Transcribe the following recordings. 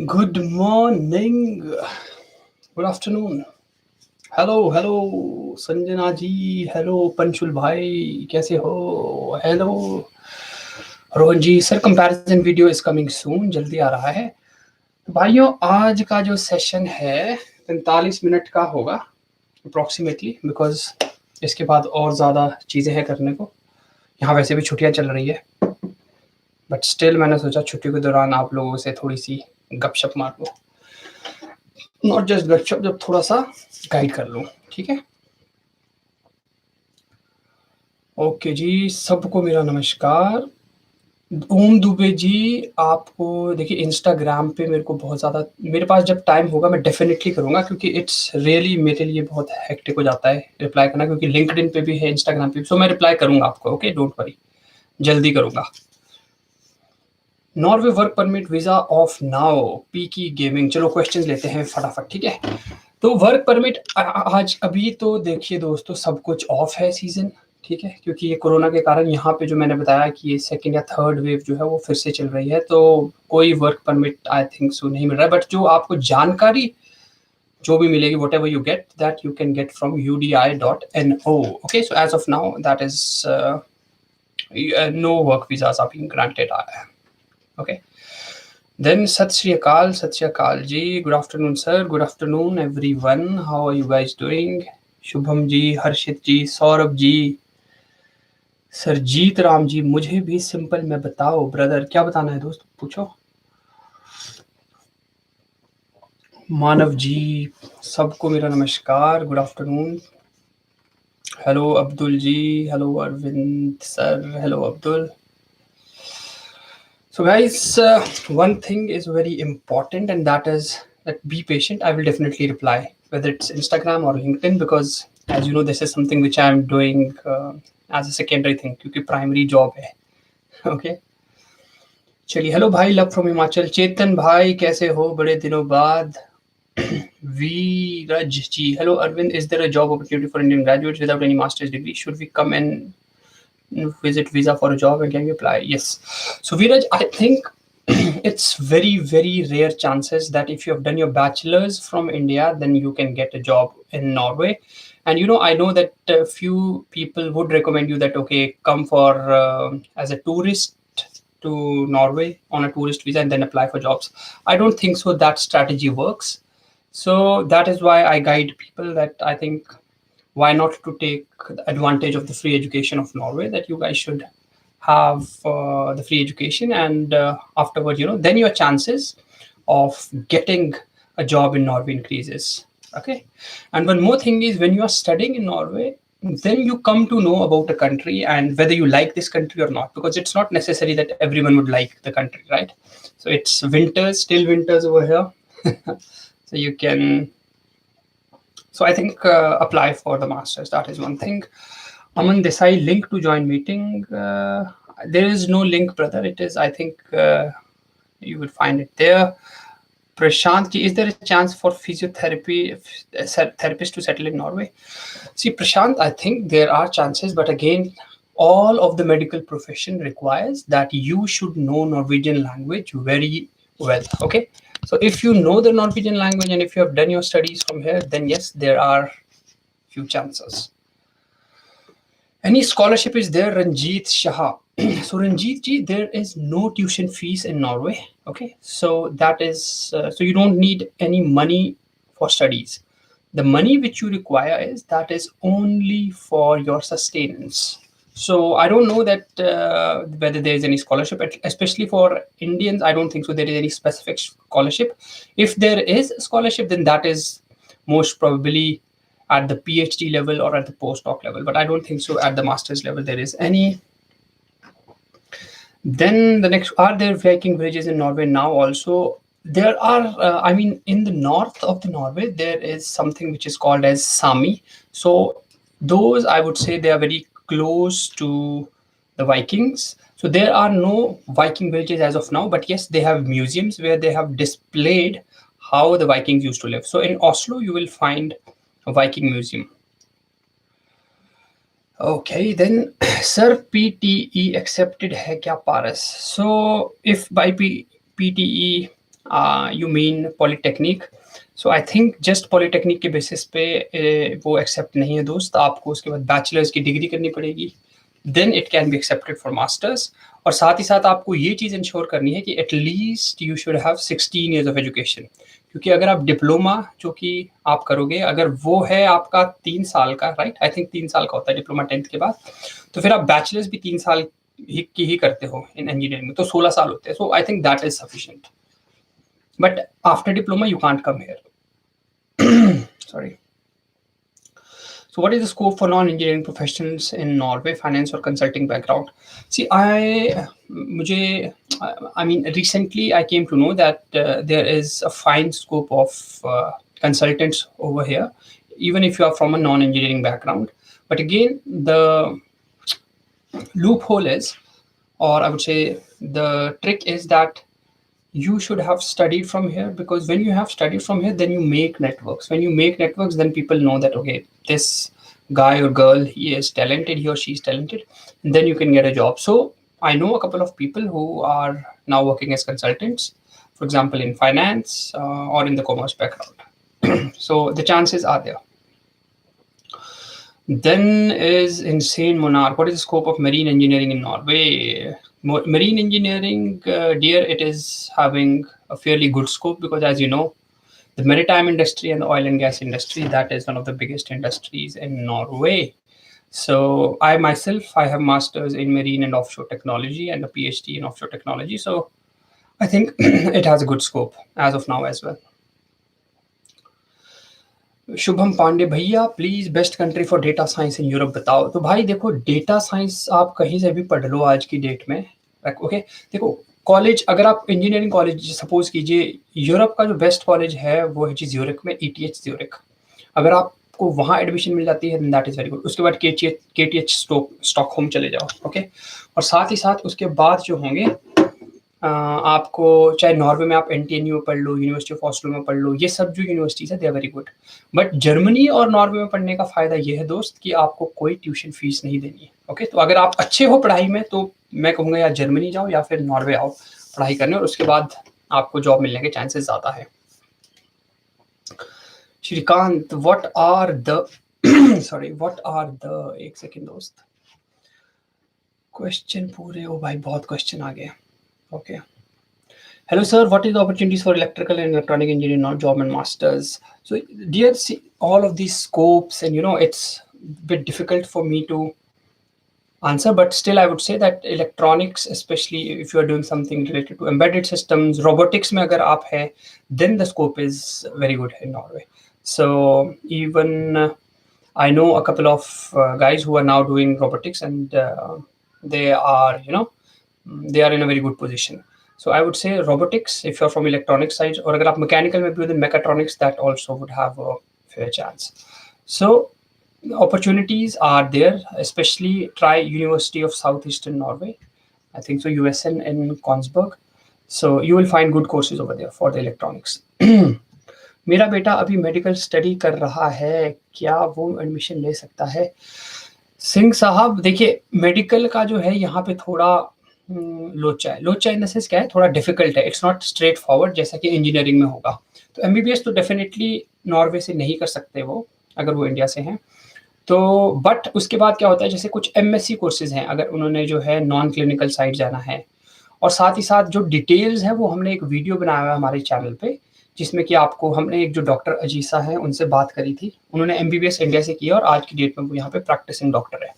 Good morning. Good afternoon. Hello, Sanjana ji. Hello, Panchul bhai. कैसे हो? Hello, Rohan ji. Sir comparison video is coming soon. जल्दी आ रहा है. भाइयों, आज का जो सेशन है 45 मिनट का होगा अप्रॉक्सीमेटली, बिकॉज इसके बाद और ज़्यादा चीज़ें हैं करने को. यहाँ वैसे भी छुट्टियाँ चल रही है, बट स्टिल मैंने सोचा छुट्टी के दौरान आप लोगों से थोड़ी सी गपशप मार लो. नॉट जस्ट गपशप, जब थोड़ा सा गाइड कर लूँ. ठीक है. ओके जी, सबको मेरा नमस्कार. ओम दुबे जी, आपको देखिए इंस्टाग्राम पे मेरे को बहुत ज़्यादा, मेरे पास जब टाइम होगा मैं डेफिनेटली करूँगा, क्योंकि इट्स रियली मेरे लिए बहुत हेक्टिक हो जाता है रिप्लाई करना, क्योंकि लिंक्डइन पे भी है, इंस्टाग्राम पे भी. सो मैं रिप्लाई करूँगा आपको. ओके, डोंट वरी, जल्दी करूँगा. Norway work permit visa of now. P की गेमिंग. चलो क्वेश्चंस लेते हैं फटाफट. ठीक है. तो वर्क परमिट आज अभी तो देखिए दोस्तों, सब कुछ ऑफ है सीजन. ठीक है, क्योंकि ये कोरोना के कारण यहाँ पे जो मैंने बताया कि ये सेकंड या थर्ड वेव जो है वो फिर से चल रही है, तो कोई वर्क परमिट आई थिंक सो नहीं मिल रहा है. बट जो आपको जानकारी जो भी मिलेगी, whatever you get, that you can get from udi.no. Okay, so as of now that is no work visas are being granted. Okay. Then Sat Shri Akal ji. Good afternoon, sir. Good afternoon, everyone. How are you guys doing? Shubham ji, Harshit ji, Saurabh ji, Sarjeet Ram ji. मुझे भी simple में बताओ brother. क्या बताना है दोस्त, पूछो. मानव जी, सबको मेरा नमस्कार. Good afternoon. Hello Abdul ji. Hello Arvind sir. Hello Abdul. So guys, one thing is very important, and that is that be patient. I will definitely reply, whether it's Instagram or LinkedIn, because as you know, this is something which I am doing as a secondary thing, क्योंकि primary job है. Okay. चलिए. Hello भाई, love from Himachal. Chetan भाई कैसे हो, बड़े दिनों बाद. Veeraj ji. Hello Arvind, is there a job opportunity for Indian graduates without any masters degree? Should we come and visit visa for a job and can we apply? Yes. So Viraj, I think it's very rare chances that if you have done your bachelor's from India, then you can get a job in Norway. And I know that a few people would recommend you that, okay, come for as a tourist to Norway on a tourist visa and then apply for jobs. I don't think so that strategy works. So that is why I guide people that I think why not to take advantage of the free education of Norway, that you guys should have the free education, and afterward, then your chances of getting a job in Norway increases. Okay. And one more thing is, when you are studying in Norway, then you come to know about a country and whether you like this country or not, because it's not necessary that everyone would like the country, right? So it's winters, still winters over here. So you can, so I think apply for the masters. That is one thing. Aman Desai, link to join meeting. There is no link, brother. It is, I think, you will find it there. Prashant ji, is there a chance for physiotherapy therapist to settle in Norway? See, Prashant, I think there are chances, but again, all of the medical profession requires that you should know Norwegian language very well. Okay. So if you know the Norwegian language and if you have done your studies from here, then yes, there are few chances. Any scholarship is there, Ranjit Shah? So Ranjit ji, there is no tuition fees in Norway. Okay, so that is so you don't need any money for studies. The money which you require is only for your sustenance. So I don't know that whether there is any scholarship, especially for Indians. I don't think so there is any specific scholarship. If there is a scholarship, then that is most probably at the PhD level or at the postdoc level, but I don't think so at the master's level there is any. Then the next, are there Viking villages in Norway now also? There are, I mean, in the north of the Norway, there is something which is called as Sami. So those, I would say, they are very close to the Vikings. So there are no Viking villages as of now, but yes, they have museums where they have displayed how the Vikings used to live. So in Oslo, you will find a Viking museum. Okay, then sir, PTE accepted hai kya Paras? So if by PTE you mean polytechnic. So I think just polytechnic के basis पे वो accept नहीं है दोस्त. आपको उसके बाद bachelors की डिग्री करनी पड़ेगी, then it can be accepted for masters. और साथ ही साथ आपको ये चीज़ इंश्योर करनी है कि at least you should have 16 years of education. क्योंकि अगर आप डिप्लोमा जो कि आप करोगे, अगर वो है आपका 3 साल का, राइट, आई थिंक 3 साल का होता है डिप्लोमा 10th के बाद, तो फिर आप बैचलर्स भी 3 साल ही करते हो इन इंजीनियरिंग में, तो 16 साल होते हैं. So I think that is sufficient. But after diploma, you can't come here. Sorry. So what is the scope for non-engineering professionals in Norway, finance or consulting background? See, I mean, recently I came to know that there is a fine scope of consultants over here, even if you are from a non-engineering background. But again, the loophole is, or I would say the trick is that you should have studied from here, because when you have studied from here, then you make networks. When you make networks, then people know that, okay, this guy or girl, he is talented, he or she is talented, and then you can get a job. So I know a couple of people who are now working as consultants, for example, in finance or in the commerce background. So the chances are there. Then is Insane Monarch. What is the scope of marine engineering in Norway? Marine engineering, dear, it is having a fairly good scope, because as you know, the maritime industry and the oil and gas industry, that is one of the biggest industries in Norway. So I myself, I have masters in marine and offshore technology and a PhD in offshore technology. So I think it has a good scope as of now as well. Shubham Pandey भैया, please best country for data science in Europe बताओ. तो भाई देखो, data science आप कहीं से भी पढ़ लो आज की डेट में. ओके, देखो कॉलेज, अगर आप इंजीनियरिंग कॉलेज सपोज कीजिए, यूरोप का जो बेस्ट कॉलेज है वो है जी ज्यूरिक में, ETH ज्यूरिक. अगर आपको वहाँ एडमिशन मिल जाती है दैट इज़ वेरी गुड. उसके बाद KTH स्टॉकहोम चले जाओ. ओके, और साथ ही साथ उसके बाद जो होंगे आपको, चाहे नॉर्वे में आप NTNU में पढ़ लो, यूनिवर्सिटी ऑफ ऑस्लो में पढ़ लो, ये सब जो यूनिवर्सिटीज़ है they are very good. But Germany और नॉर्वे में पढ़ने का फ़ायदा ये है दोस्त कि आपको कोई ट्यूशन फीस नहीं देनी है. ओके, तो अगर आप अच्छे हो पढ़ाई में तो मैं कहूँगा या जर्मनी जाओ या फिर नॉर्वे आओ पढ़ाई करने, और उसके बाद आपको जॉब मिलने के चांसेस ज़्यादा है. श्रीकांत, व्हाट आर द एक सेकेंड दोस्त, क्वेश्चन पूरे, ओ भाई बहुत क्वेश्चन आ गए. Okay. Hello, sir. What is the opportunities for electrical and electronic engineering, not job and masters? So, dear, see, all of these scopes, and it's a bit difficult for me to answer, but still, I would say that electronics, especially if you are doing something related to embedded systems, robotics, mein agar aap hai, then the scope is very good in Norway. So, even I know a couple of guys who are now doing robotics, and they are, they are in a very good position. So I would say robotics, if you're from electronic side, or agar aap mechanical mein bhi ho, then mechatronics, that also would have a fair chance. So opportunities are there, especially try University of Southeastern Norway, I think so, USN in Kongsberg. So you will find good courses over there for the electronics. मेरा बेटा अभी medical study कर रहा है, क्या वो admission ले सकता है? सिंह साहब, देखिए मेडिकल का जो है यहाँ पे थोड़ा लोचा इन द सेंस क्या है, थोड़ा डिफिकल्ट है. इट्स नॉट स्ट्रेट फॉरवर्ड जैसा कि इंजीनियरिंग में होगा. तो MBBS तो डेफिनेटली नॉर्वे से नहीं कर सकते वो, अगर वो इंडिया से हैं तो. बट उसके बाद क्या होता है, जैसे कुछ MSc कोर्सेज हैं, अगर उन्होंने जो है नॉन क्लिनिकल साइड जाना है, और साथ ही साथ जो डिटेल्स है वो हमने एक वीडियो बनाया हुआ है हमारे चैनल पे, जिसमें कि आपको हमने एक जो डॉक्टर अजीसा है उनसे बात करी थी. उन्होंने MBBS इंडिया से किया और आज की डेट में वो यहाँ पे प्रैक्टिसिंग डॉक्टर है.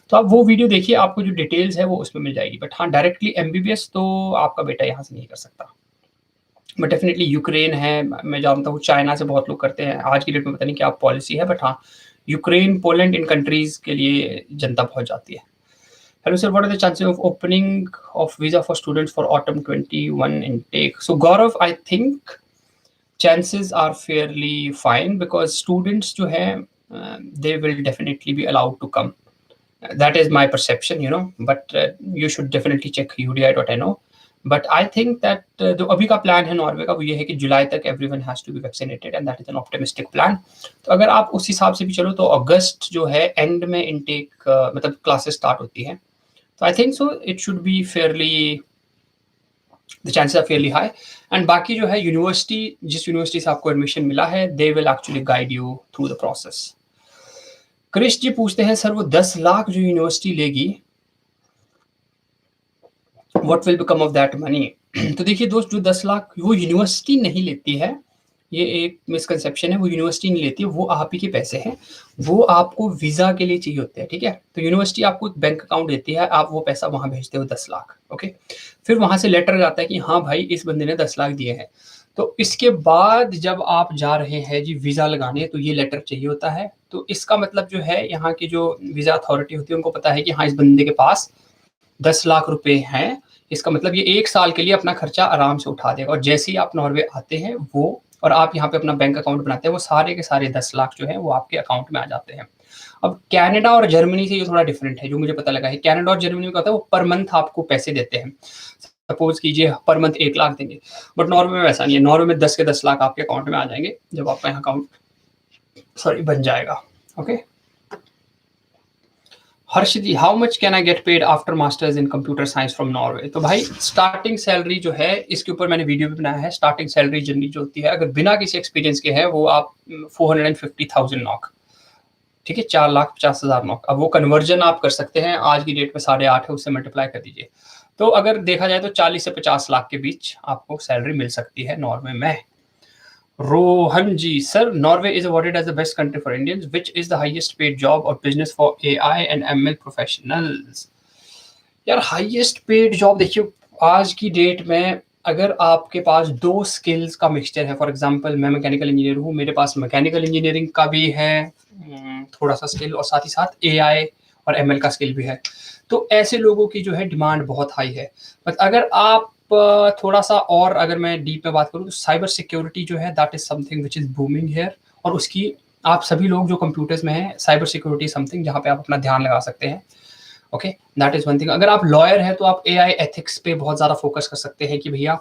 तो आप वो वीडियो देखिए, आपको जो डिटेल्स है वो उसमें मिल जाएगी. बट हाँ, डायरेक्टली MBBS तो आपका बेटा यहाँ से नहीं कर सकता. बट डेफिनेटली यूक्रेन है, मैं जानता हूँ चाइना से बहुत लोग करते हैं. आज की डेट में पता नहीं क्या पॉलिसी है, बट हाँ, यूक्रेन, पोलैंड, इन कंट्रीज के लिए जनता पहुँच जाती है. Hello sir, what are the chances of opening of visa for students for autumn 21 intake? So Gaurav, I think chances are fairly fine, because students जो हैं they will definitely be allowed to come. That is my perception, but you should definitely check udi.no. But I think that जो अभी का plan है Norway का वो ये है कि जुलाई तक everyone has to be vaccinated, and that is an optimistic plan. तो अगर आप उस हिसाब से भी चलो तो अगस्त जो है एंड में इनटेक मतलब क्लासेस स्टार्ट होती हैं. So I think so it should be fairly the chances are fairly high. And बाकी जो है यूनिवर्सिटी, जिस यूनिवर्सिटी से आपको एडमिशन मिला है, they will actually guide you through the process. Krish ji पूछते हैं सर वो 10 लाख जो यूनिवर्सिटी लेगी, what will become of that money? तो देखिए दोस्त, जो 10 लाख वो यूनिवर्सिटी नहीं लेती है, ये एक मिसकंसेप्शन है, वो यूनिवर्सिटी नहीं लेती है, वो आप ही के पैसे हैं, वो आपको वीजा के लिए चाहिए होते हैं, ठीक है। तो यूनिवर्सिटी आपको एक बैंक अकाउंट देती है, आप वो पैसा वहां भेजते हो 10 लाख, ओके। फिर वहां से लेटर आता है कि हाँ भाई इस बंदे ने 10 लाख दिए हैं। तो इसके बाद जब आप जा रहे हैं जी वीजा लगाने, तो ये लेटर चाहिए होता है। तो इसका मतलब जो है, यहाँ की जो वीजा अथॉरिटी होती है उनको पता है कि हाँ इस बंदे के पास 10 लाख रुपए हैं, इसका मतलब ये 1 साल के लिए अपना खर्चा आराम से उठा देगा। और जैसे ही आप नॉर्वे आते हैं वो, और आप यहाँ पे अपना बैंक अकाउंट बनाते हैं, वो सारे के सारे 10 लाख जो है वो आपके अकाउंट में आ जाते हैं। अब कनाडा और जर्मनी से ये थोड़ा डिफरेंट है, जो मुझे पता लगा है। कनाडा और जर्मनी में क्या होता है, वो पर मंथ आपको पैसे देते हैं। सपोज कीजिए पर मंथ 1 लाख देंगे, बट नॉर्वे में वैसा नहीं है। नॉर्वे में 10 के 10 लाख आपके अकाउंट में आ जाएंगे जब आपका यहाँ अकाउंट बन जाएगा, okay. Harsh ji, how much can I get paid after masters in computer science from Norway? तो भाई स्टार्टिंग सैलरी जो है, इसके ऊपर मैंने वीडियो भी बनाया है। स्टार्टिंग सैलरी जनरली जो होती है, अगर बिना किसी एक्सपीरियंस के है, वो आप 450,000 नॉक, ठीक है, 4,50,000 नॉक। अब वो कन्वर्जन आप कर सकते हैं, आज की डेट में 8.5 है, उससे मल्टीप्लाई कर दीजिए। तो अगर देखा जाए तो 40 से 50 लाख के बीच आपको सैलरी मिल सकती है नॉर्वे में। Rohan ji, sir Norway is awarded as the best country for Indians, which is the highest paid job और business for AI and ML professionals? यार हाईएस्ट पेड जॉब देखिए, आज की डेट में अगर आपके पास 2 स्किल्स का मिक्सचर है, फॉर एग्जांपल मैं मैकेनिकल इंजीनियर हूँ, मेरे पास मैकेनिकल इंजीनियरिंग का भी है थोड़ा सा स्किल, और साथ ही साथ एआई और एमएल का स्किल भी है, तो ऐसे लोगों की जो है डिमांड बहुत हाई है। बट अगर आप थोड़ा सा और अगर मैं डीप में बात करूँ, तो साइबर सिक्योरिटी जो है, that is something which is booming here. और उसकी आप सभी लोग जो कंप्यूटर्स में हैं, साइबर सिक्योरिटी समथिंग जहाँ पे आप अपना ध्यान लगा सकते हैं, okay, that is one thing. अगर आप लॉयर हैं तो आप एआई एथिक्स पे बहुत ज़्यादा फोकस कर सकते हैं कि भैया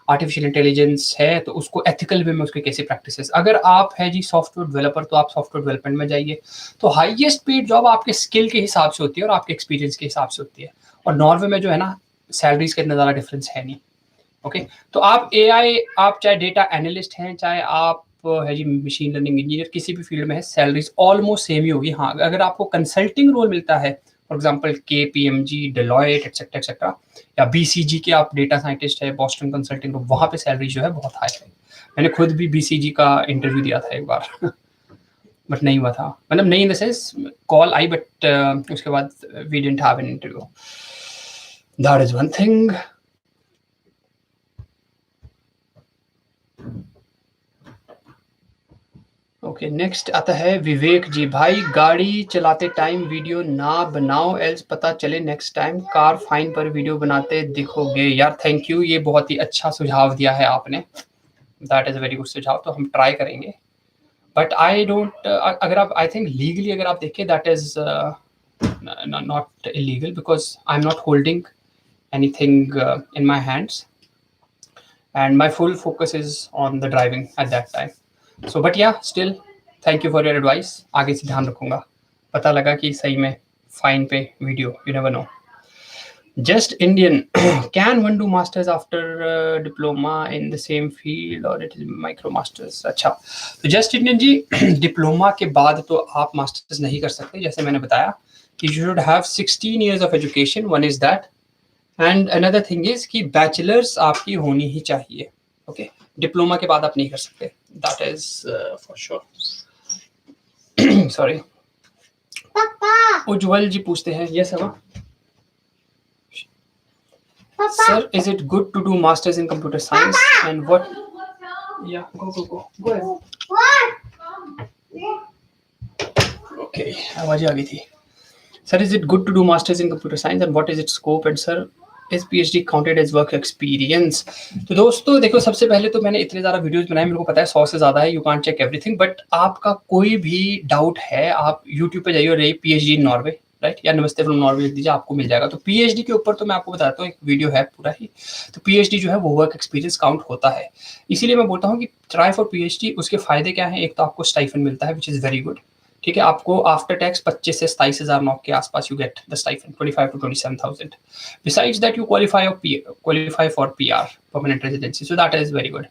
आर्टिफिशियल इंटेलिजेंस है तो उसको एथिकल वे में उसके कैसे प्रैक्टिसेस। अगर आप है जी सॉफ्टवेयर डेवलपर, तो आप सॉफ्टवेयर डेवलपमेंट में जाइए। तो हाईएस्ट पेड जॉब आपके स्किल के हिसाब से होती है और आपके एक्सपीरियंस के हिसाब से होती है। और नॉर्वे में जो है ना, सैलरीज का इतना ज़्यादा डिफरेंस है नहीं, ओके। तो आप एआई, आप चाहे डेटा एनालिस्ट हैं, चाहे आप है जी मशीन लर्निंग इंजीनियर, किसी भी फील्ड में है, सैलरीज ऑलमोस्ट सेम ही होगी। हाँ, अगर आपको कंसल्टिंग रोल मिलता है, for example KPMG, Deloitte etcetera etcetera, या बीसीजी के आप डेटा साइंटिस्ट है, बॉस्टन कंसल्टिंग ग्रुप, वहाँ पे सैलरी जो है बहुत हाई है। मैंने खुद भी बीसीजी का इंटरव्यू दिया था एक बार बट नहीं हुआ था, मतलब नहीं इन द सेंस कॉल आई, बट उसके बाद we didn't have an interview. That is one thing. Okay, next आता है विवेक जी, भाई गाड़ी चलाते टाइम वीडियो ना बनाओ, एल्स पता चले नेक्स्ट टाइम कार फाइन पर वीडियो बनाते दिखोगे। यार थैंक यू, ये बहुत ही अच्छा सुझाव दिया है आपने, that is a very good सुझाव, तो हम ट्राई करेंगे। बट आई डोंट, अगर आप, आई थिंक लीगली अगर आप देखें, that is not illegal, because I am not holding anything in my hands and my full focus is on the driving at that time. So but yeah, still thank you for your advice, आगे से ध्यान रखूंगा। पता लगा कि सही में fine पे video, you never know. Just Indian, can one do masters after diploma in the same field or it is micro masters? अच्छा, तो जस्ट इंडियन जी डिप्लोमा के बाद तो आप मास्टर्स नहीं कर सकते, जैसे मैंने बताया कि you should have 16 years of education, one is that, and another thing is कि बैचलर्स आपकी होनी ही चाहिए, ओके। डिप्लोमा के बाद आप नहीं कर सकते, that is for sure. Sorry. Ujjwal ji पूछते हैं, yes sir, is it good to do masters in computer science and what, या गो ओके, आवाज आ गई थी। Sir, is it good to do masters in computer science and what is its scope, and sir is PhD counted as work experience? तो दोस्तों देखो, सबसे पहले तो मैंने इतने ज़्यादा वीडियोस बनाए, मेरे को पता है 100 से ज़्यादा है, you can't check everything, but आपका कोई भी डाउट है, आप यूट्यूब पे जाइए और रही पीएचडी इन नॉर्वे, राइट, या नमस्ते फ्रॉम नॉर्वे लिख दीजिए, आपको मिल जाएगा। तो पीएचडी के ऊपर तो मैं आपको बताता हूँ, एक वीडियो है पूरा ही। तो पीएचडी जो है वो वर्क एक्सपीरियंस काउंट होता है, इसीलिए मैं बोलता हूँ कि ट्राई फॉर पीएचडी। उसके फायदे क्या हैं? एक तो आपको स्टाइफन मिलता है विच इज़ वेरी गुड, ठीक है, आपको आफ्टर टैक्स 25 से 27,009 के आसपास you get the stipend 25 to 27,000. Besides that, you qualify for PR, permanent residency. So that is very good.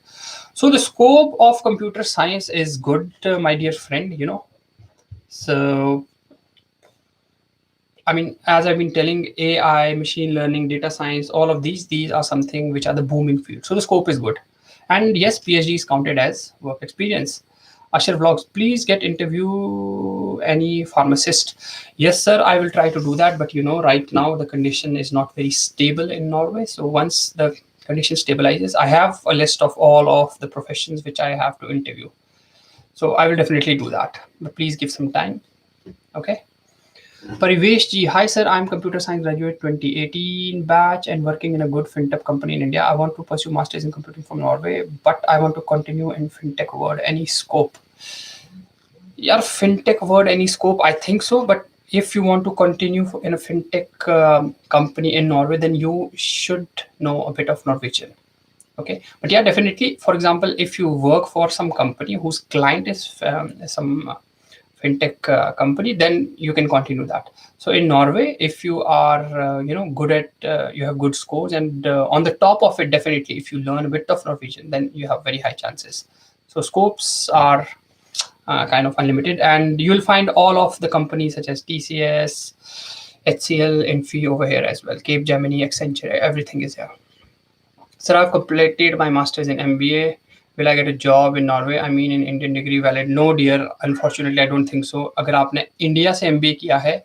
So the scope of computer science is good, my dear friend. So I mean, as I've been telling, AI, machine learning, data science, all of these are something which are the booming field. So the scope is good. And yes, PhD is counted as work experience. Asher Vlogs, please get interview any pharmacist. Yes, sir, I will try to do that. But right now the condition is not very stable in Norway. So once the condition stabilizes, I have a list of all of the professions which I have to interview. So I will definitely do that. But please give some time. Okay. Parivesh ji, hi sir, I'm computer science graduate 2018 batch and working in a good fintech company in India. I want to pursue masters in computing from Norway, but I want to continue in fintech world. Any scope? Yeah, fintech world, any scope? I think so, but if you want to continue in a fintech company in Norway, then you should know a bit of Norwegian. Okay, but yeah, definitely. For example, if you work for some company whose client is some fintech company, then you can continue that. So in Norway, if you are good at you have good scores, and on the top of it, definitely if you learn a bit of Norwegian, then you have very high chances. So scopes are kind of unlimited, and you'll find all of the companies such as TCS, HCL, Infi over here as well, Cape Gemini, Accenture, everything is here. Sir, I've completed my master's in MBA. Will I get a job in Norway? I mean, in Indian degree valid? No, dear. Unfortunately, I don't think so. अगर आपने India से MBA किया है,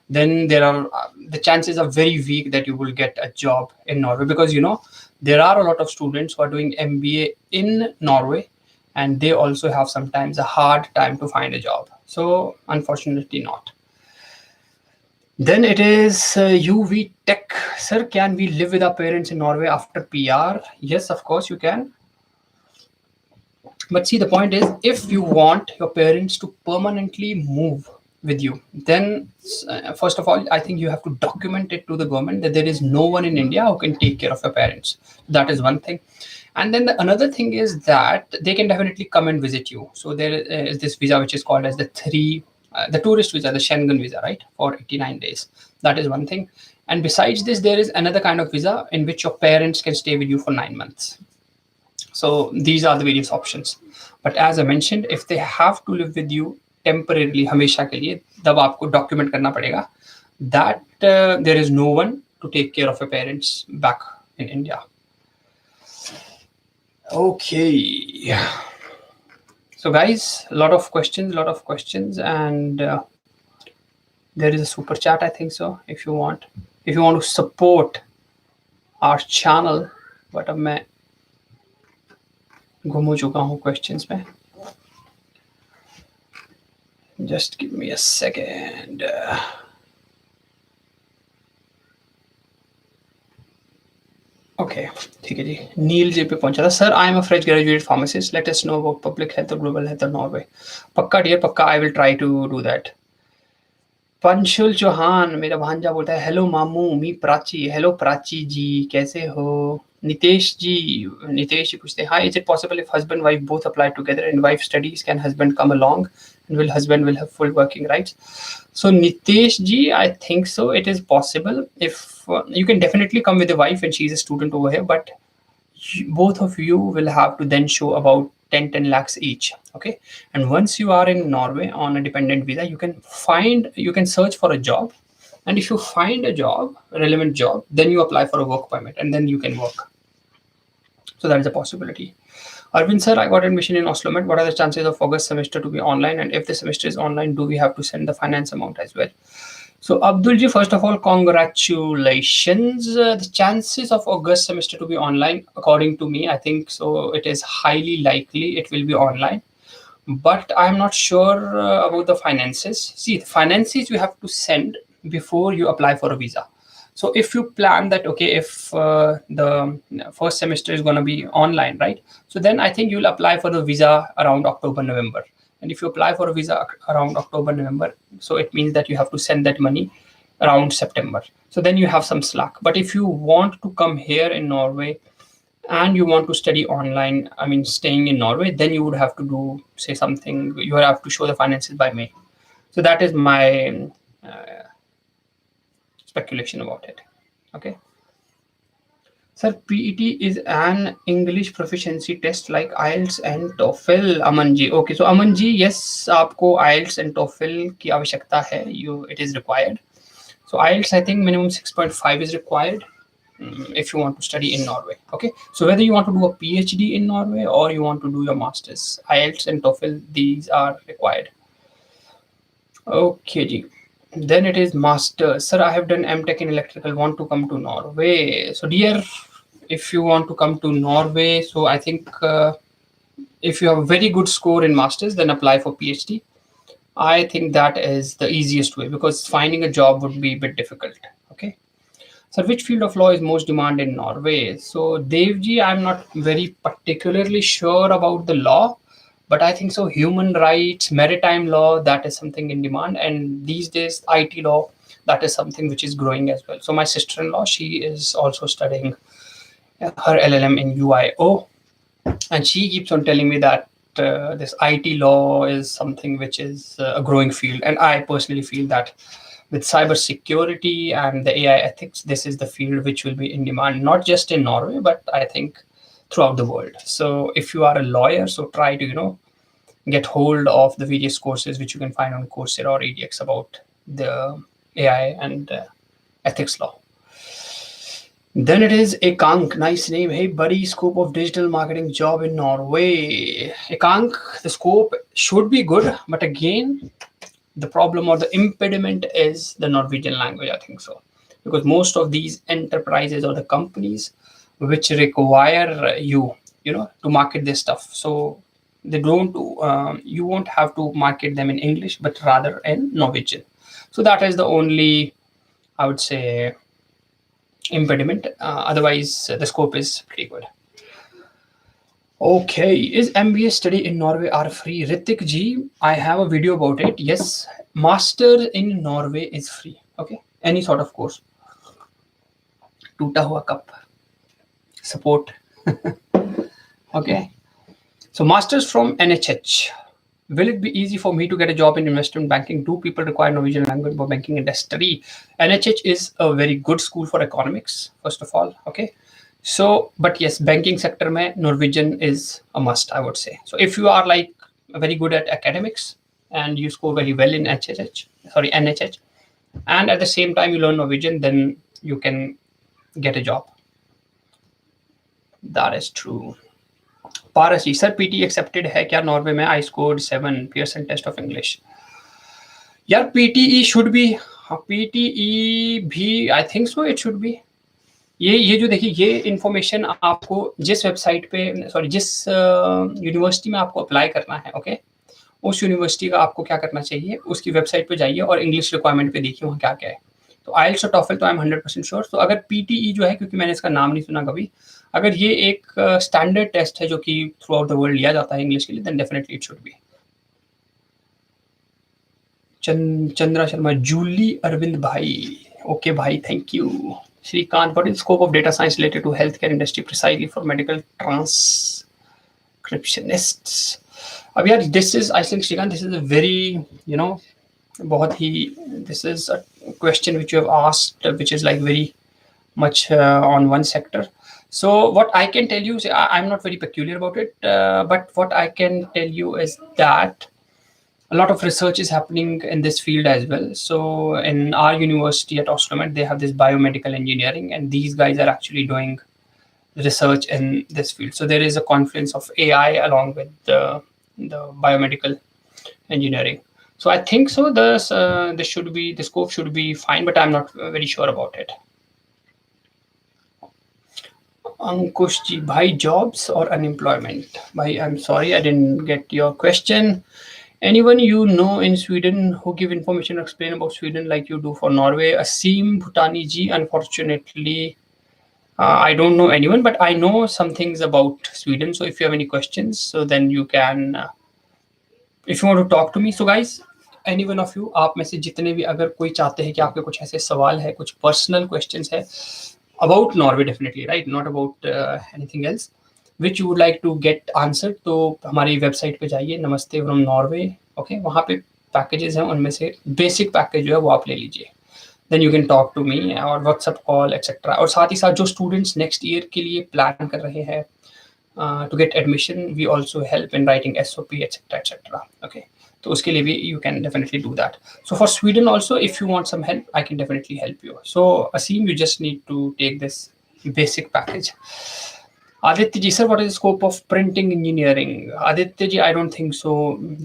then the chances are very weak that you will get a job in Norway, because there are a lot of students who are doing MBA in Norway, and they also have sometimes a hard time to find a job. So unfortunately, not. Then it is UV Tech. Sir, can we live with our parents in Norway after PR? Yes, of course you can. But see, the point is, if you want your parents to permanently move with you, then first of all, I think you have to document it to the government that there is no one in India who can take care of your parents. That is one thing. And then another thing is that they can definitely come and visit you. So there is this visa which is called as the tourist visa, the Schengen visa, right? For 89 days. That is one thing. And besides this, there is another kind of visa in which your parents can stay with you for 9 months. So these are the various options. But as I mentioned, if they have to live with you temporarily, हमेशा के लिए, तब आपको document करना पड़ेगा that there is no one to take care of your parents back in India. Okay. So guys, a lot of questions, and there is a super chat, I think so. If you want to support our channel, but अब मैं गुम हो चुका हूँ questions में. Just give me a second. Okay, ठीक है जी. नील जी पे पहुंचा था. Sir, I am a fresh graduate pharmacist. Let us know about public health or global health or Norway. पक्का dear, पक्का. I will try to do that. पंशुल Chauhan, मेरा भांजा बोलता है हेलो मामू, मी प्राची. हेलो प्राची जी, कैसे हो? नितेश जी पूछते हैं, high, is it possible if husband wife both apply together and wife studies, can husband come along and will husband will have full working rights? So Nitesh ji, I think so it is possible. If you can definitely come with the wife and she is a student over here, but both of you will have to then show about 10 lakhs each. Okay, and once you are in Norway on a dependent visa, you can search for a job, and if you find a job, relevant job, then you apply for a work permit and then you can work. So that is a possibility. Arvind sir, I got admission in Oslo Met. What are the chances of August semester to be online? And if the semester is online, do we have to send the finance amount as well? So Abdul ji, first of all, congratulations. The chances of August semester to be online, according to me, I think so it is highly likely it will be online. But I'm not sure about the finances. See, the finances you have to send before you apply for a visa. So if you plan that, okay, if the first semester is going to be online, right? So then I think you'll apply for the visa around October, November. And if you apply for a visa around October, November, so it means that you have to send that money around September. So then you have some slack. But if you want to come here in Norway and you want to study online, staying in Norway, then you would have to do, say something, you have to show the finances by May. So that is my speculation about it. Okay. Sir, PET is an English proficiency test like IELTS and TOEFL. Aman ji. Okay, so Aman ji, yes, आपको IELTS and TOEFL की आवश्यकता है. It is required. So IELTS, I think minimum 6.5 is required if you want to study in Norway. Okay, so whether you want to do a PhD in Norway or you want to do your masters, IELTS and TOEFL, these are required. Okay ji. Then it is masters. Sir, I have done MTech in electrical, want to come to Norway. So dear, if you want to come to Norway, so I think if you have a very good score in masters, then apply for PhD. I think that is the easiest way because finding a job would be a bit difficult. Okay. So which field of law is most demanded in Norway? So Devji, I'm not very particularly sure about the law, but I think so human rights, maritime law, that is something in demand. And these days, IT law, that is something which is growing as well. So my sister-in-law, she is also studying her LLM in UIO, and she keeps on telling me that this IT law is something which is a growing field. And I personally feel that with cybersecurity and the AI ethics, this is the field which will be in demand, not just in Norway, but I think throughout the world. So if you are a lawyer, so try to, get hold of the various courses which you can find on Coursera or EDX about the AI and ethics law. Then it is Ekank, nice name. Hey buddy, scope of digital marketing job in Norway. Ekank, the scope should be good, but again, the problem or the impediment is the Norwegian language, I think so. Because most of these enterprises or the companies which require you, to market this stuff. So they don't, you won't have to market them in English, but rather in Norwegian. So that is the only, I would say, impediment. Otherwise, the scope is pretty good. Okay, is MBA study in Norway are free? Ritik ji, I have a video about it. Yes, master in Norway is free. Okay, any sort of course. Toota hua cup. Support. Okay. So masters from NHH. Will it be easy for me to get a job in investment banking? Do people require Norwegian language for banking industry? NHH is a very good school for economics, first of all. Okay. So, but yes, banking sector mein Norwegian is a must, I would say. So if you are like very good at academics and you score very well in NHH, and at the same time you learn Norwegian, then you can get a job. That is true. Paras ji, sir PT accepted है क्या Norway में? I scored 7 Pearson test of English. यार PTE should be, PTE भी I think so it should be. ये जो देखिए, ये information आपको जिस वेबसाइट पे, सॉरी, जिस यूनिवर्सिटी में आपको अप्लाई करना है, ओके, उस यूनिवर्सिटी का आपको क्या करना चाहिए, उसकी वेबसाइट पे जाइए और इंग्लिश रिक्वायरमेंट पे देखिए वहाँ क्या क्या है. तो आइल्स और टॉफल तो आई एम 100% श्योर. तो अगर पीटीई जो है, क्योंकि मैंने इसका नाम नहीं सुना कभी, अगर ये एक स्टैंडर्ड टेस्ट है जो कि थ्रू आउट द वर्ल्ड लिया जाता है इंग्लिश के लिए, then definitely it should be. Chandra Sharma, Julie Arvind भाई, ओके भाई, thank you. Shrikant, what is scope of data science related to healthcare industry precisely for medical transcriptionists? अब यार, this is, I think Shrikant, this is a very, बहुत ही, this is a question which you have asked, which is like very much on one sector. So what I can tell you, I'm not very peculiar about it, but what I can tell you is that a lot of research is happening in this field as well. So in our university at Oslo, they have this biomedical engineering, and these guys are actually doing research in this field. So there is a confluence of AI along with the biomedical engineering. So I think so. The scope should be fine, but I'm not very sure about it. Ankush ji, bhai, jobs or unemployment? Bhai, I'm sorry, I didn't get your question. Anyone you know in Sweden who give information or explain about Sweden like you do for Norway? Asim Bhutani ji, unfortunately, I don't know anyone, but I know some things about Sweden. So if you have any questions, so then you can, if you want to talk to me. So guys, any one of you, आप में से जितने भी अगर कोई चाहते हैं कि आपके कुछ ऐसे सवाल है, कुछ पर्सनल क्वेश्चंस है about Norway, definitely, right? Not about anything else, which you would like to get answered, तो हमारी वेबसाइट पे जाइए, नमस्ते फ्रॉम नॉर्वे. ओके, वहाँ पे पैकेजेस हैं उनमें से बेसिक पैकेज जो है वो आप ले लीजिए, then you can talk to me और व्हाट्सएप कॉल एक्सेट्रा। और साथ ही साथ जो स्टूडेंट्स नेक्स्ट ईयर के लिए प्लान कर रहे हैं to get admission, we also help in writing SOP etcetera etcetera. Okay, तो उसके लिए भी you can definitely do that. So for Sweden also if you want some help I can definitely help you. So Aseem, you just need to take this basic package. Aditya ji, sir, what is the scope of printing engineering? Aditya ji, I don't think so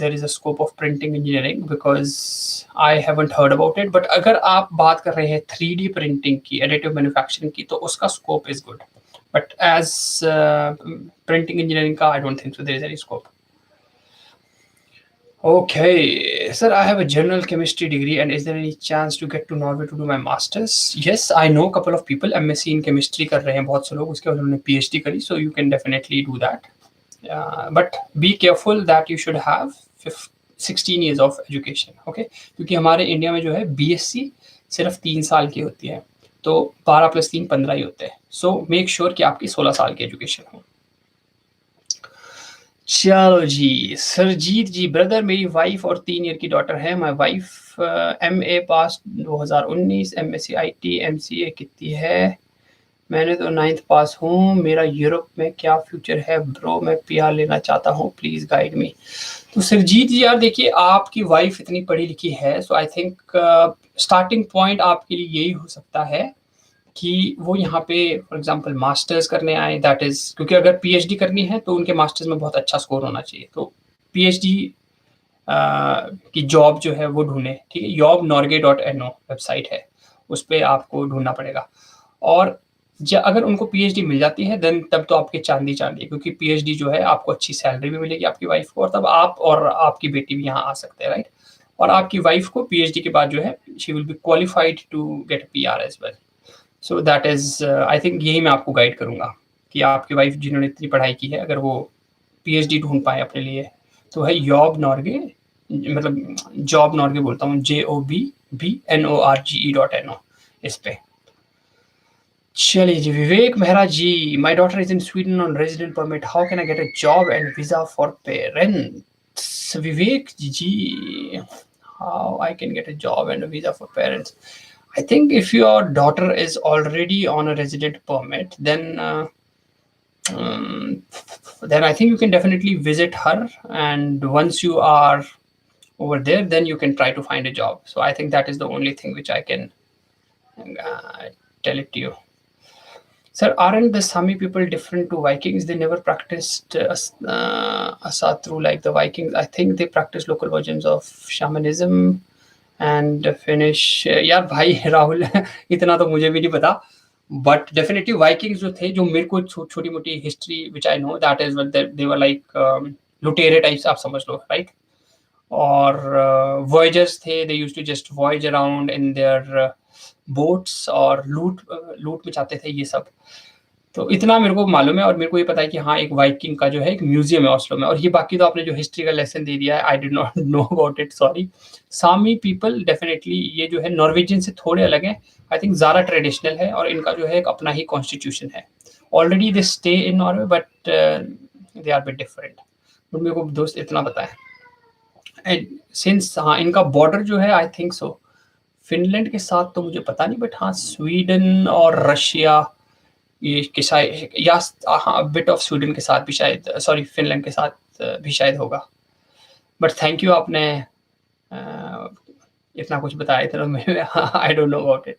there is a scope of printing engineering because I haven't heard about it. But अगर आप बात कर रहे हैं 3D printing की, additive manufacturing की, तो उसका scope is good. But as printing engineering का, I don't think so there is any scope. Okay, sir, I have a general chemistry degree, and is there any chance to get to Norway to do my masters? Yes, I know a couple of people MSc in chemistry कर रहे हैं, बहुत से लोग उसके बाद उन्होंने PhD करी, so you can definitely do that. But be careful that you should have 16 years of education, okay? क्योंकि हमारे इंडिया में जो है BSc सिर्फ 3 साल की होती है, तो 12 + 3 15 ही होते हैं। So make sure कि आपकी 16 साल की एजुकेशन हो। चलो जी, सरजीत जी, ब्रदर, मेरी वाइफ और 3 ईयर की डॉटर है। My wife MA pass 2019, MSc IT MCA कितनी है? मैंने तो 9th पास हूँ। मेरा यूरोप में क्या फ्यूचर है ब्रो? मैं PR लेना चाहता हूँ, प्लीज गाइड मी। तो सरजीत जी यार, देखिए आपकी वाइफ इतनी पढ़ी लिखी है, सो आई थिंक स्टार्टिंग पॉइंट आपके लिए यही हो सकता है कि वो यहाँ पे फॉर एग्जांपल मास्टर्स करने आए, दैट इज, क्योंकि अगर PhD करनी है तो उनके मास्टर्स में बहुत अच्छा स्कोर होना चाहिए, तो PhD की जॉब जो है वो ढूंढे, ठीक है। job.norway.no वेबसाइट है, उस पर आपको ढूंढना पड़ेगा। और अगर उनको PhD मिल जाती है देन तब तो आपके चांदी चांदी है, क्योंकि PhD जो है आपको अच्छी सैलरी भी मिलेगी आपकी वाइफ को, और तब आप और आपकी बेटी भी यहाँ आ सकते हैं, राइट। और आपकी वाइफ को PhD के बाद जो है she will be qualified to get PR as well. So that is I think यही मैं आपको गाइड करूंगा कि आपकी वाइफ जिन्होंने इतनी पढ़ाई की है, अगर वो PhD ढूंढ पाए अपने लिए, तो है जॉब नॉर्गे, मतलब जॉब नॉर्गे बोलता हूँ, JOBBNORGE.no इस पे। चलिए जी, Vivek Mehra ji, my daughter is in Sweden on resident permit, how can I get a job and visa for parents? Vivek ji, how I can get a job and visa for parents? I think if your daughter is already on a resident permit, then I think you can definitely visit her, and once you are over there, then you can try to find a job. So I think that is the only thing which I can tell it to you. Sir, aren't the Sami people different to Vikings? They never practiced asatru like the Vikings. I think they practice local versions of shamanism and finish. यार भाई राहुल इतना तो मुझे भी नहीं पता, but definitely Vikings जो थे, जो मेरे को छोटी मोटी history which I know, that is they were like लुटेरे टाइप्स, आप समझ लो, राइट। और वॉयजर्स थे, they used to just voyage around in their boats और लूट में जाते थे ये सब। तो इतना मेरे को मालूम है, और मेरे को ये पता है कि हाँ, एक वाइकिंग का जो है एक म्यूजियम है ऑस्लो में। और ये बाकी तो आपने जो हिस्ट्री का लेसन दे दिया है, I did not know about it, sorry. Sami people definitely ये जो है नॉर्वेजियन से थोड़े अलग है, आई थिंक ज़्यादा ट्रेडिशनल है, और इनका जो है एक अपना ही कॉन्स्टिट्यूशन है। Already they stay in Norway but they are bit different, तो मेरे को दोस्त इतना पता है। एंड सिंस हाँ, इनका बॉर्डर जो है आई थिंक सो फिनलैंड के साथ तो मुझे पता नहीं, बट हाँ स्वीडन और रशिया ये के शायद, या हाँ बिट ऑफ स्वीडन के साथ भी शायद, सॉरी फिनलैंड के साथ भी शायद होगा। बट थैंक यू, आपने इतना कुछ बताया था, I don't know about it.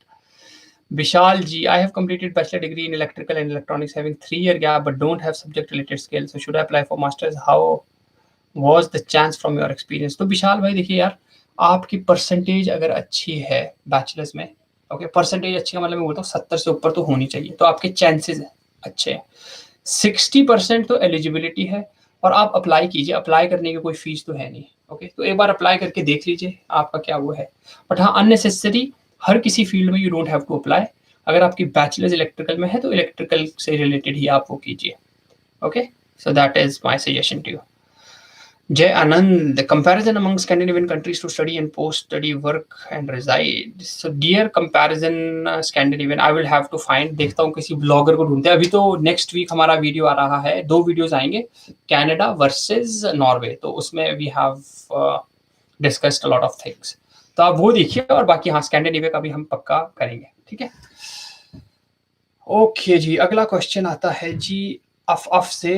Vishal ji, I have completed bachelor degree in electrical and electronics having 3-year gap but don't have subject related skills, so should I apply for masters? How was the chance from your experience? तो विशाल भाई देखिए यार, आपकी percentage अगर अच्छी है bachelors में, okay, percentage अच्छी का मतलब मैं बोलता हूँ 70 से ऊपर तो होनी चाहिए, तो आपके चांसेस अच्छे हैं। 60% तो एलिजिबिलिटी है, और आप अप्लाई कीजिए, अप्लाई करने की कोई फीस तो है नहीं, ओके। तो एक बार अप्लाई करके देख लीजिए आपका क्या वो है। बट हाँ, अननेसेसरी हर किसी फील्ड में you don't have to apply. अगर आपकी बैचलर्स इलेक्ट्रिकल में है तो इलेक्ट्रिकल से रिलेटेड ही आप वो कीजिए, okay. So that is my suggestion to you. Jay Anand, the comparison among Scandinavian countries to study and post-study work and reside. So dear comparison Scandinavian, I will have to find, देखता हूँ किसी blogger को ढूंढते हैं। अभी तो next week हमारा video आ रहा है, 2 वीडियोस आएंगे, कनाडा वर्सेस नॉर्वे, तो उसमें we have discussed a lot of things. तो आप वो देखिए, और बाकी हाँ स्कैंडिनेविया का भी हम पक्का करेंगे, ठीक है। ओके जी, अगला क्वेश्चन आता है जी अफ से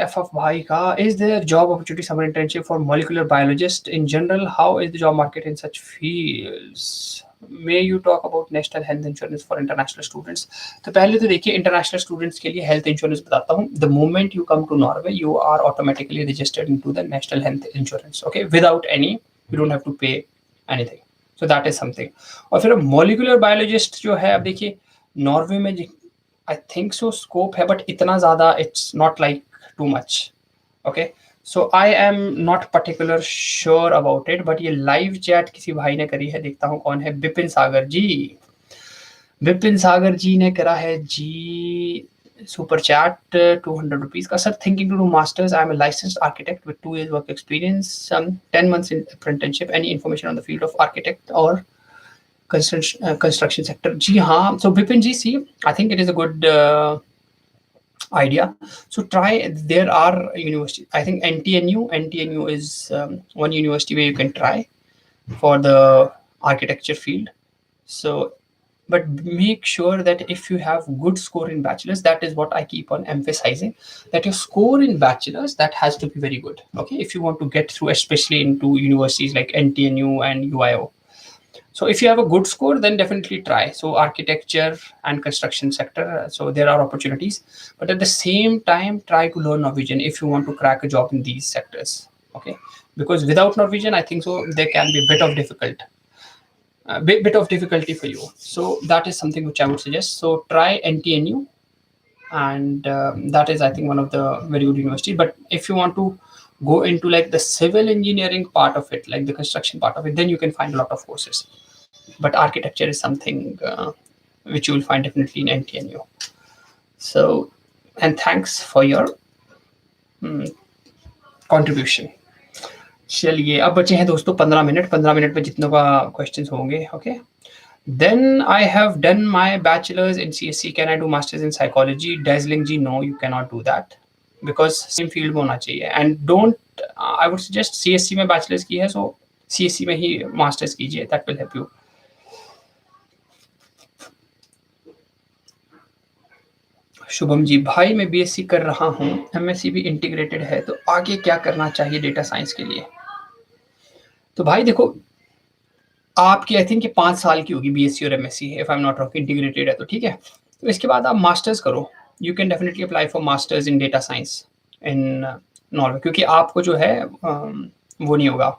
एफ भाई का, is their job opportunity summer internship for molecular biologist in general, how is the job market in such fields, may you talk about national health insurance for international students. तो पहले तो देखिए international students के लिए health insurance बताता हूँ। The moment you come to Norway you are automatically registered into the national health insurance, okay, without any, you don't have to pay anything, so that is something. और फिर molecular biologist जो है, अब देखिए Norway में आई think सो scope है, but इतना ज़्यादा it's not like too much, okay. So I am not particular sure about it, but ये लाइव चैट किसी भाई ने करी है, देखता हूँ कौन है। विपिन सागर जी, विपिन सागर जी ने करा है जी सुपर चैट 200 रुपीज का। Sir, thinking to do masters, I am a licensed architect with 2 years work experience, 10 months in apprenticeship, any information on the field of architect or construction sector? जी हाँ, so Vipin ji, see, I think it is a good idea. So try, there are universities, I think NTNU is one university where you can try for the architecture field. So, but make sure that if you have good score in bachelor's, that is what I keep on emphasizing, that your score in bachelor's, that has to be very good, okay, if you want to get through, especially into universities like NTNU and UIO. So if you have a good score, then definitely try. So architecture and construction sector, so there are opportunities, but at the same time, try to learn Norwegian if you want to crack a job in these sectors, okay, because without Norwegian, I think so there can be a bit of difficulty for you. So that is something which I would suggest. So try NTNU, and that is, I think, one of the very good universities. But if you want to go into like the civil engineering part of it, like the construction part of it, then you can find a lot of courses. But architecture is something which you will find definitely in NTNU. So, and thanks for your contribution. चलिए, अब बचे हैं दोस्तों 15 minute. 15 minute में जितनों का questions होंगे, okay. Then I have done my bachelor's in CSC. Can I do masters in psychology? Dazzling ji, no, you cannot do that because same field में होना चाहिए. And don't, I would suggest CSC में bachelor's की है, so CSC में ही masters कीजिए, that will help you. Shubham ji, भाई मैं बीएससी कर रहा हूँ, एमएससी भी इंटीग्रेटेड है, तो आगे क्या करना चाहिए डेटा साइंस के लिए? तो भाई देखो, आपकी आई थिंक 5 साल की होगी बीएससी और MSc, if I am not wrong, integrated है तो ठीक है। तो इसके बाद आप मास्टर्स करो, you can definitely apply for masters in data science in Norway, क्योंकि आपको जो है वो नहीं होगा,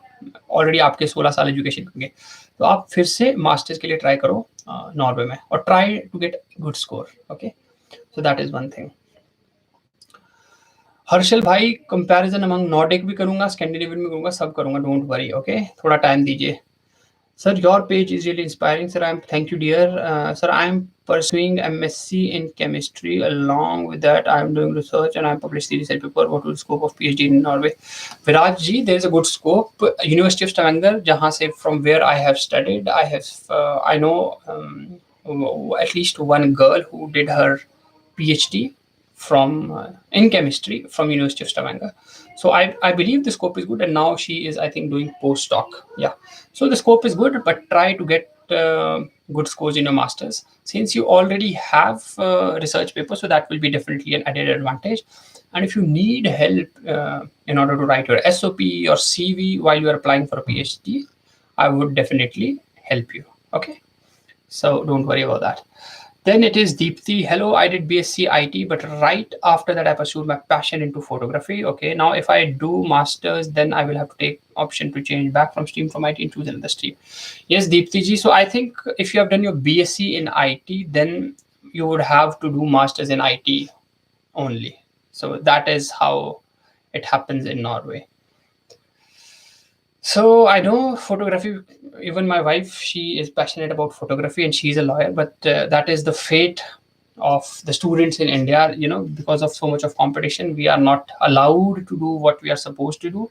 ऑलरेडी आपके 16 साल एजुकेशन होंगे, तो आप फिर से मास्टर्स के लिए ट्राई करो नॉर्वे में, और try to get good score, okay. So that is one thing. Harshal भाई, कंपैरिजन अमंग नॉर्डिक भी करूंगा, स्कैंडिनेवियन भी करूंगा, सब करूंगा, डोंट वरी, ओके, थोड़ा टाइम दीजिए। Sir, your page is really inspiring. Sir, thank you, dear. Sir, I'm pursuing MSc in chemistry. Along with that, I'm doing research and I'm published the research paper. What will the scope of PhD in Norway? Viraj ji, there is a good scope. University of Stavanger, jahan se from where I have studied, I know at least one girl who did her PhD from in chemistry from University of Stavanger. So I believe the scope is good, and now she is, I think, doing postdoc. Yeah, so the scope is good, but try to get good scores in your masters, since you already have research papers, so that will be definitely an added advantage. And if you need help in order to write your SOP or CV while you are applying for a PhD, I would definitely help you, okay, so don't worry about that. Then it is Deepthi. Hello, I did BSc IT, but right after that I pursued my passion into photography. Okay, now if I do masters, then I will have to take option to change back from stream from IT and choose another stream. Yes, Deepthi ji. So I think if you have done your BSc in IT, then you would have to do masters in IT only. So that is how it happens in Norway. So I know photography, even my wife, she is passionate about photography and she's a lawyer, but that is the fate of the students in India, you know, because of so much of competition, we are not allowed to do what we are supposed to do.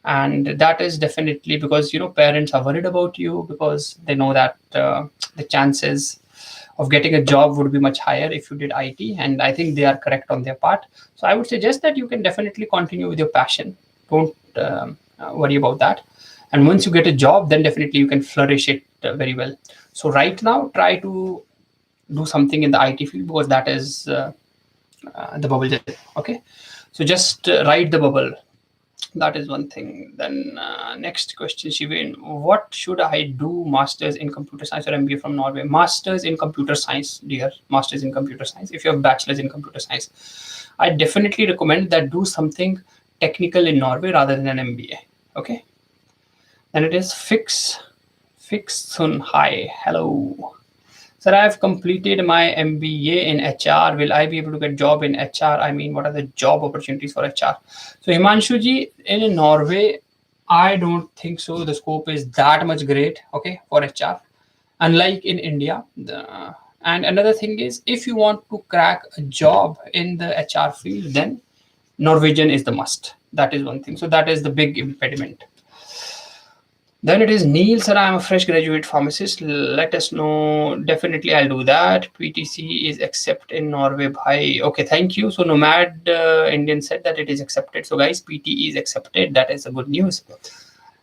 And that is definitely because, you know, parents are worried about you, because they know that the chances of getting a job would be much higher if you did IT, and I think they are correct on their part. So I would suggest that you can definitely continue with your passion. Don't worry about that. and once you get a job, then definitely you can flourish it very well. So right now, try to do something in the IT field, because that is the bubble gel. Okay, so just ride the bubble. That is one thing. Then next question, Shivin, what should I do? Masters in computer science or MBA from Norway? Masters in computer science, dear. Masters in computer science. If you have bachelor's in computer science, I definitely recommend that do something technical in Norway rather than an MBA. Okay. Then it is Fix Sun. Hi, hello. Sir, I have completed my MBA in HR. Will I be able to get job in HR? I mean, what are the job opportunities for HR? So Himanshu ji, in Norway, I don't think so. The scope is that much great, okay, for HR. Unlike in India. And another thing is, if you want to crack a job in the HR field, then Norwegian is the must. That is one thing. So that is the big impediment. Then it is Neil, sir, I am a fresh graduate pharmacist. Let us know. Definitely, I'll do that. PTC is accepted in Norway. Bhai. Okay, thank you. So Nomad Indian said that it is accepted. So guys, PTE is accepted. That is a good news.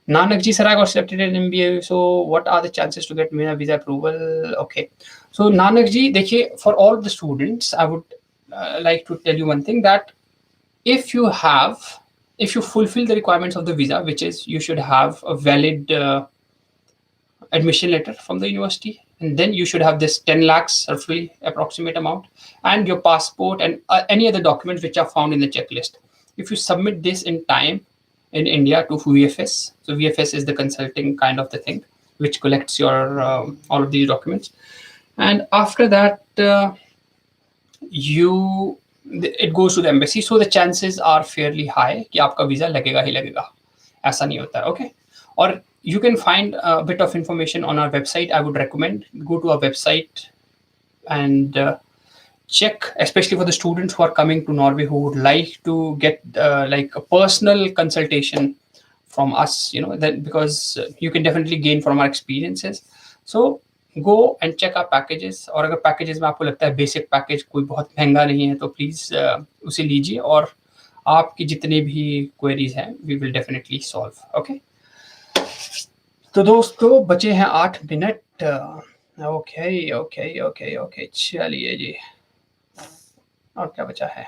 Nanak ji, sir, I got accepted in MBA. So what are the chances to get visa approval? Okay. So Nanak ji, dekhiye, for all the students, I would like to tell you one thing, that if you fulfill the requirements of the visa, which is you should have a valid admission letter from the university, and then you should have this 10 lakhs roughly approximate amount, and your passport and any other documents which are found in the checklist. If you submit this in time in India to VFS, so VFS is the consulting kind of the thing which collects your all of these documents, and after that it goes to the embassy, so the chances are fairly high कि आपका visa लगेगा ही लगेगा. ऐसा नहीं होता है, okay? Or you can find a bit of information on our website. I would recommend go to our website and check, especially for the students who are coming to Norway who would like to get like a personal consultation from us, you know, that because you can definitely gain from our experiences. So go and check our packages. और अगर packages में आपको लगता है basic package कोई बहुत महंगा नहीं है, तो please उसे लीजिए, और आपकी जितने भी queries हैं we will definitely solve. Okay. तो दोस्तों बचे हैं 8 मिनट. ओके चलिए जी, और क्या बचा है?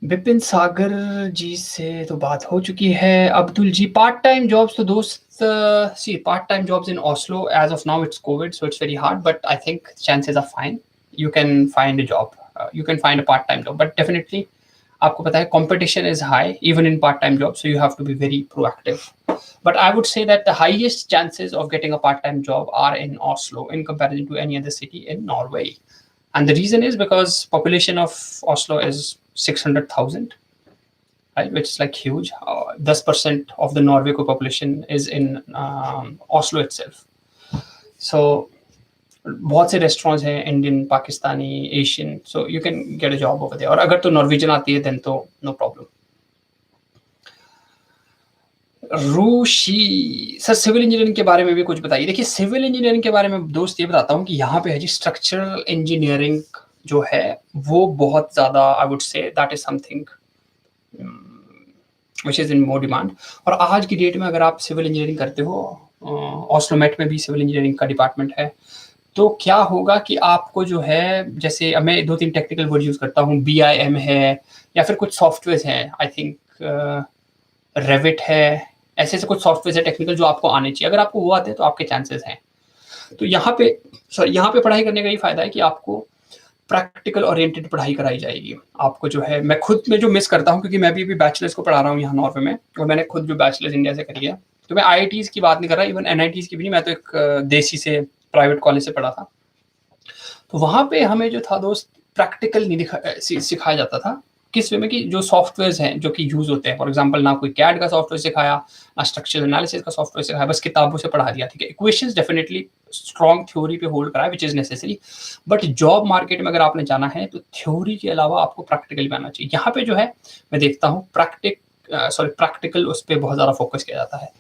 विपिन सागर जी से तो बात हो चुकी है. अब्दुल जी, पार्ट टाइम जॉब्स तो दोस्त, see, part-time jobs in Oslo, as of now it's COVID, so it's very hard, but I think chances are fine. You can find a job. You can find a part-time job, but definitely आपको पता है competition is high even in part-time jobs, so you have to be very proactive. But I would say that the highest chances of getting a part-time job are in Oslo in comparison to any other city in Norway. And the reason is because population of Oslo is 600,000. Right, which is like huge. 10% of the Norway population is in Oslo itself. So बहुत से restaurants हैं Indian, Pakistani, Asian, so you can get a job over there. और अगर तो Norwegian आती है then तो no problem. Rushi sir, civil engineering के बारे में भी कुछ बताइए. देखिए, सिविल इंजीनियरिंग के बारे में दोस्त ये बताता हूँ कि यहाँ पे है जी स्ट्रक्चरल इंजीनियरिंग जो है वो बहुत ज़्यादा, I would say that is something which is in more demand. और आज की डेट में अगर आप सिविल इंजीनियरिंग करते हो, ऑस्लोमेट में भी सिविल इंजीनियरिंग का डिपार्टमेंट है, तो क्या होगा कि आपको जो है, जैसे मैं 2-3 टेक्निकल वर्ड यूज करता हूँ, BIM है या फिर कुछ सॉफ्टवेयर हैं, आई थिंक रेविट है, ऐसे कुछ सॉफ्टवेयर है टेक्निकल जो आपको आने चाहिए. अगर आपको वो आते हैं तो आपके चांसेस हैं. तो यहाँ पे पढ़ाई करने का ये फायदा है कि आपको प्रैक्टिकल ओरिएंटेड पढ़ाई कराई जाएगी. आपको जो है, मैं खुद में जो मिस करता हूँ, क्योंकि मैं भी बैचलर्स को पढ़ा रहा हूँ यहाँ नॉर्वे में, और मैंने खुद जो बैचलर्स इंडिया से करी है, तो मैं IITs की बात नहीं कर रहा, इवन NITs की भी नहीं, मैं तो एक देसी से प्राइवेट कॉलेज से पढ़ा था. तो वहाँ पे हमें जो था दोस्त, प्रैक्टिकल नहीं सिखाया जाता था. किस वे में कि जो सॉफ्टवेयर्स हैं जो कि यूज होते हैं, फॉर एग्जांपल ना कोई कैड का सॉफ्टवेयर सिखाया, ना स्ट्रक्चरल एनालिसिस का सॉफ्टवेयर सिखाया, बस किताबों से पढ़ा दिया. ठीक है, इक्वेशंस डेफिनेटली स्ट्रॉन्ग थ्योरी पे होल्ड करा है, which is necessary, but job market में अगर आपने जाना है तो थ्योरी के अलावा आपको प्रैक्टिकल भी आना चाहिए. यहाँ पे जो है मैं देखता हूँ प्रैक्टिकल उस पर बहुत ज़्यादा फोकस किया जाता है.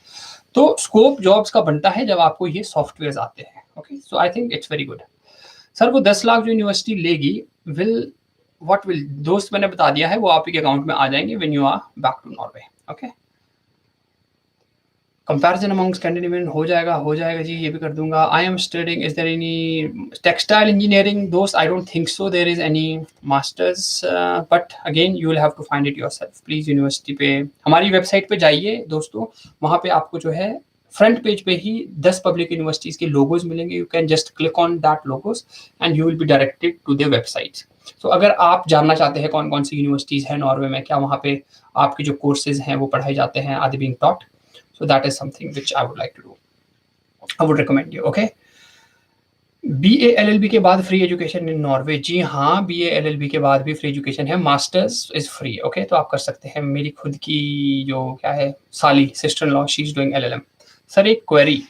तो स्कोप जॉब्स का बनता है जब आपको ये सॉफ्टवेयर आते हैं. Okay, so I think it's very good. Sir, वो 10 लाख जो यूनिवर्सिटी लेगी व्हाट विल दोस्त, मैंने बता दिया है, वो आपके अकाउंट में आ जाएंगे when you are back to Norway. Okay. Comparison among Scandinavian हो जाएगा जी, ये भी कर दूंगा। I am studying, is there any textile engineering? दोस्त I don't think so there is any masters, but again you will have to find it yourself. Please university पे, हमारी वेबसाइट पे जाइए दोस्तों, वहाँ पे आपको जो है फ्रंट पेज पे ही 10 पब्लिक यूनिवर्सिटीज के लोगोज मिलेंगे। You can just click on that logos and you will be directed to their website. तो अगर आप जानना चाहते हैं कौन कौन सी यूनिवर्सिटीज हैं नॉर्वे में, क्या वहाँ पे आपके जो कोर्सेज हैं वो पढ़ाए जाते हैं, are they being taught, so that is something which I would like to do. I would recommend you. Okay. BA LLB के बाद फ्री एजुकेशन इन नॉर्वे? जी हाँ, BA LLB के बाद भी फ्री एजुकेशन है। Masters is free. ओके, तो आप कर सकते हैं। मेरी खुद की जो क्या है साली sister in law, she is doing LLM। Sir एक क्वेरी।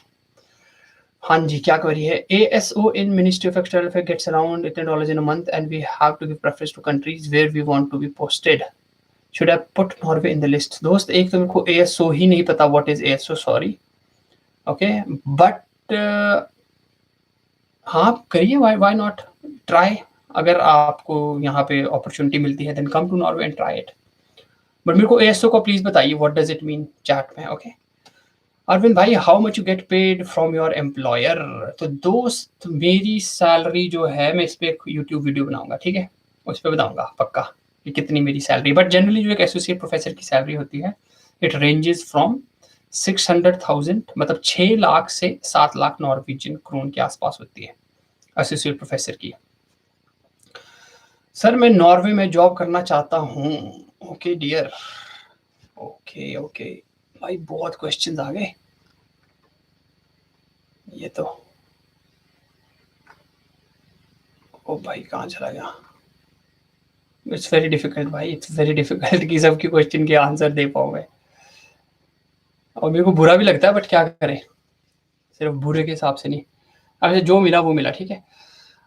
हाँ जी, क्या क्वेरी है? ASO in Ministry of External Affairs gets around $18 in a month and we have to give preference to countries where we want to be posted. Should I put Norway in the list? दोस्त एक तो मेरे को ASO ही नहीं पता, what is ASO, sorry. Okay, but हाँ करिए, why not try? अगर आपको यहाँ पे अपॉर्चुनिटी मिलती है then come to Norway and try it. But मेरे को ASO को प्लीज बताइए what does it mean chat में. Okay. अरविंद भाई, how much you get paid from your employer? तो दोस्त मेरी सैलरी जो है, मैं इस पर एक यूट्यूब वीडियो बनाऊंगा, ठीक है, उस पर बताऊंगा पक्का कि कितनी मेरी सैलरी। बट जनरली जो एक एसोसिएट प्रोफेसर की सैलरी होती है, इट रेंजेस फ्रॉम 600,000, मतलब 6 लाख से 7 लाख नॉर्वेजियन क्रोन के आसपास होती है एसोसिएट प्रोफेसर की। सर मैं नॉर्वे में जॉब करना चाहता हूँ। ओके डियर, ओके ओके भाई, बहुत क्वेश्चंस आ गए। ये तो ओ भाई कहाँ चला गया? इट्स वेरी डिफिकल्ट भाई, इट्स वेरी डिफिकल्ट कि सबके क्वेश्चन के आंसर दे पाऊँ मैं। और मेरे को बुरा भी लगता है, बट क्या करें, सिर्फ बुरे के हिसाब से नहीं। अच्छा, जो मिला वो मिला, ठीक है।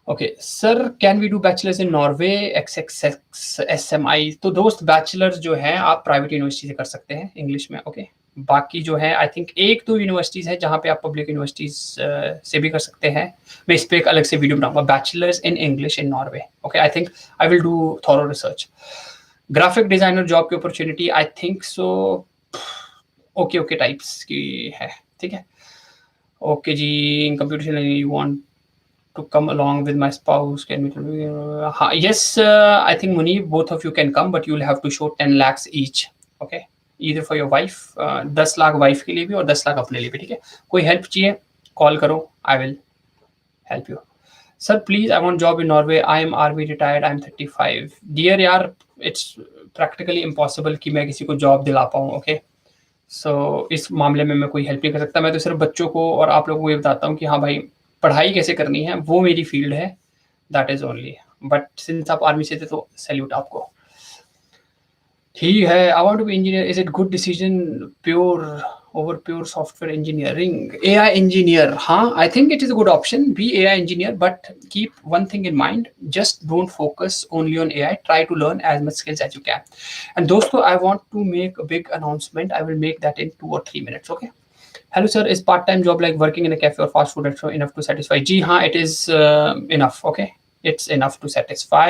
Okay sir, can we do bachelors in Norway XXXSMI? तो दोस्त बैचलर्स जो है आप प्राइवेट यूनिवर्सिटी से कर सकते हैं इंग्लिश में। ओके, बाकी जो है आई थिंक 1-2 यूनिवर्सिटीज़ है जहाँ पे आप पब्लिक यूनिवर्सिटीज़ से भी कर सकते हैं। मैं इस पर एक अलग से वीडियो बनाऊंगा, bachelors in English in Norway. Okay, I think I will do thorough research. Graphic designer job की opportunity, I think so okay types की है, ठीक है। ओके जी, in computer you want to come along with my spouse, can we yes, I think Munib, both of you can come, but you'll have to show 10 lakhs each. Okay, either for your wife, 10 lakh wife के लिए भी और 10 लाख अपने लिए भी, ठीक है। कोई हेल्प चाहिए कॉल करो, I will help you. Sir please, I want job in Norway, I am army retired, I am 35। Dear यार, इट्स प्रैक्टिकली इम्पॉसिबल कि मैं किसी को जॉब दिला पाऊँ। ओके, सो इस मामले में मैं कोई हेल्प नहीं कर सकता। मैं तो सिर्फ बच्चों को और आप लोगों को ये बताता हूँ कि हाँ भाई, पढ़ाई कैसे करनी है वो मेरी फील्ड है, that is only. But since आप आर्मी से थे तो सैल्यूट आपको। ठीक है, I want to be engineer, is it good decision pure over pure software engineering? AI engineer, हाँ I think it is a good option, be AI engineer, but keep one thing in mind, just don't focus only on AI, try to learn as much skills as you can. And दोस्तों, I want to make a big announcement, I will make that in 2 or 3 minutes. Okay, Hello sir, is part-time job like working in a cafe or fast food restaurant enough to satisfy? जी हाँ, it is enough. Okay, it's enough to satisfy.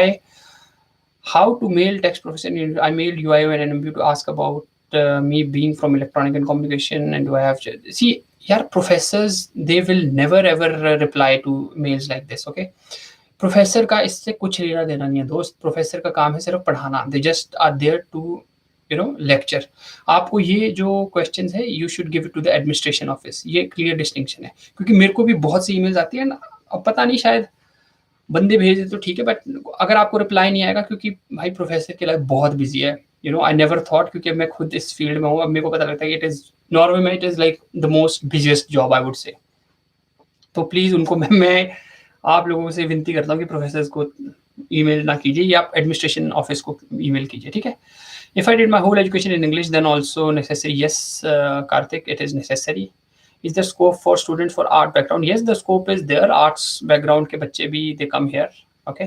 How to mail text profession? I mailed UI and NMB to ask about me being from electronic and communication, and do I have see यार professors, they will never ever reply to mails like this. Okay, professor का इससे कुछ लेना देना नहीं है दोस्त। Professor का काम है सिर्फ पढ़ाना, they just are there to lecture. आपको ये जो क्वेश्चंस है, you should give it to the administration office, ये क्लियर डिस्टिंक्शन है। क्योंकि मेरे को भी बहुत सी ईमेल्स आती है ना, अब पता नहीं, शायद बंदे भेज दे तो ठीक है, बट अगर आपको रिप्लाई नहीं आएगा, क्योंकि भाई प्रोफेसर की लाइफ बहुत बिजी है। आई नेवर थॉट, क्योंकि मैं खुद इस फील्ड में हूँ, अब मेरे को पता लगता है कि इट इज नॉर्वे में, it is like the most busiest job I would say. तो प्लीज उनको मैं आप लोगों से विनती करता हूँ कि प्रोफेसर्स को ईमेल ना कीजिए, या आप एडमिनिस्ट्रेशन ऑफिस को ईमेल कीजिए, ठीक है। If I did my whole education in English, then also necessary? Yes, Karthik, it is necessary. Is there scope for students for art background? Yes, the scope is there. Arts background के बच्चे भी they come here. Okay.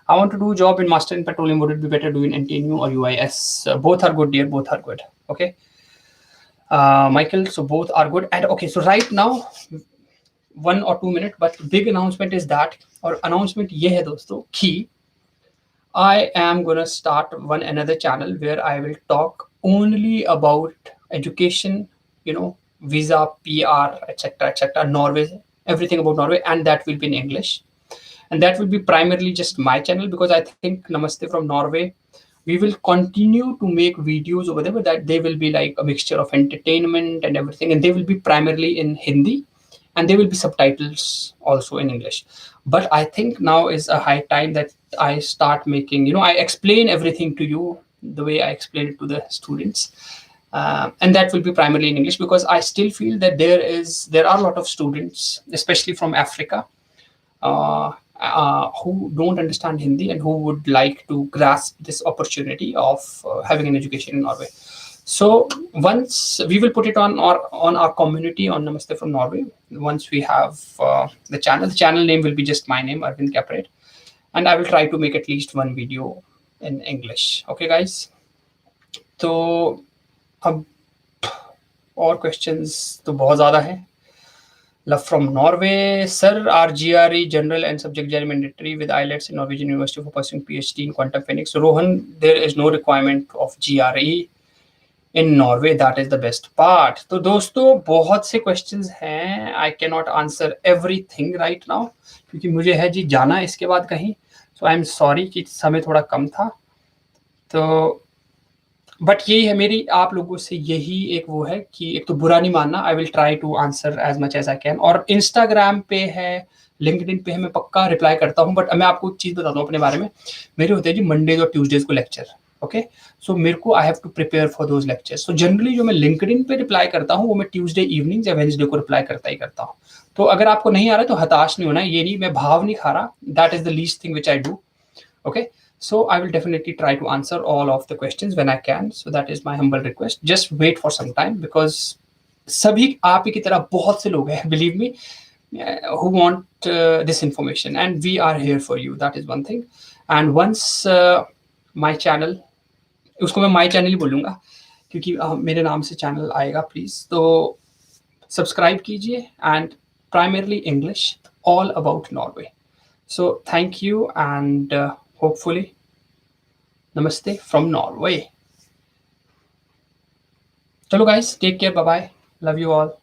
I want to do job in master in petroleum. Would it be better doing NTNU or UIS? Both are good, dear. Both are good. Okay. Michael, so both are good. And okay, so right now, 1 or 2 minutes, but big announcement is that, और announcement ये है दोस्तों कि I am gonna start one another channel where I will talk only about education, visa, PR, etc., etc., Norway, everything about Norway, and that will be in English. And that will be primarily just my channel, because I think Namaste from Norway, we will continue to make videos over there, but that they will be like a mixture of entertainment and everything, and they will be primarily in Hindi, and there will be subtitles also in English. But I think now is a high time that I start making, I explain everything to you the way I explain it to the students. And that will be primarily in English, because I still feel that there are a lot of students, especially from Africa, who don't understand Hindi and who would like to grasp this opportunity of having an education in Norway. So once we will put it on our community on Namaste from Norway, once we have the channel name will be just my name, Arvind Keprate, and I will try to make at least one video in English. Okay, guys. तो अब और questions तो बहुत ज़्यादा हैं. Love from Norway. Sir, are GRE general and subject GRE mandatory with IELTS in Norwegian University for pursuing PhD in quantum physics? So Rohan, there is no requirement of GRE in Norway. That is the best part. तो दोस्तों बहुत से questions हैं. I cannot answer everything right now क्योंकि मुझे है जी जाना इसके बाद कहीं. So I am sorry कि समय थोड़ा कम था. तो बट यही है मेरी आप लोगों से यही एक वो है कि एक तो बुरा नहीं मानना. I will try to answer as much as I can. और इंस्टाग्राम पे है, लिंक्डइन पे है, मैं पक्का रिप्लाई करता हूँ. बट मैं आपको एक चीज़ बताता हूँ अपने बारे में. मेरे होते हैं जी मंडेज और ट्यूसडेज को लेक्चर. ओके, सो मेरे को I have to prepare for those lectures. So generally जो मैं लिंक्डइन पे रिप्लाई करता हूँ वो मैं ट्यूसडे इवनिंग या वेडनेसडे को रिप्लाई करता ही करता हूँ. तो अगर आपको नहीं आ रहा है तो हताश नहीं होना. ये नहीं मैं भाव नहीं खा रहा. That is the least thing which I do. Okay, so I will definitely try to answer all of the questions when I can. So that is my humble request. Just wait for some time, because सभी आप ही की तरह बहुत से लोग हैं, believe me, who want this information, and we are here for you. That is one thing. And once my channel, उसको मैं my channel ही बोलूँगा क्योंकि मेरे नाम से channel आएगा. प्लीज तो सब्सक्राइब कीजिए, and primarily English, all about Norway. So thank you, and hopefully Namaste from Norway. Chalo guys, take care, bye bye, love you all.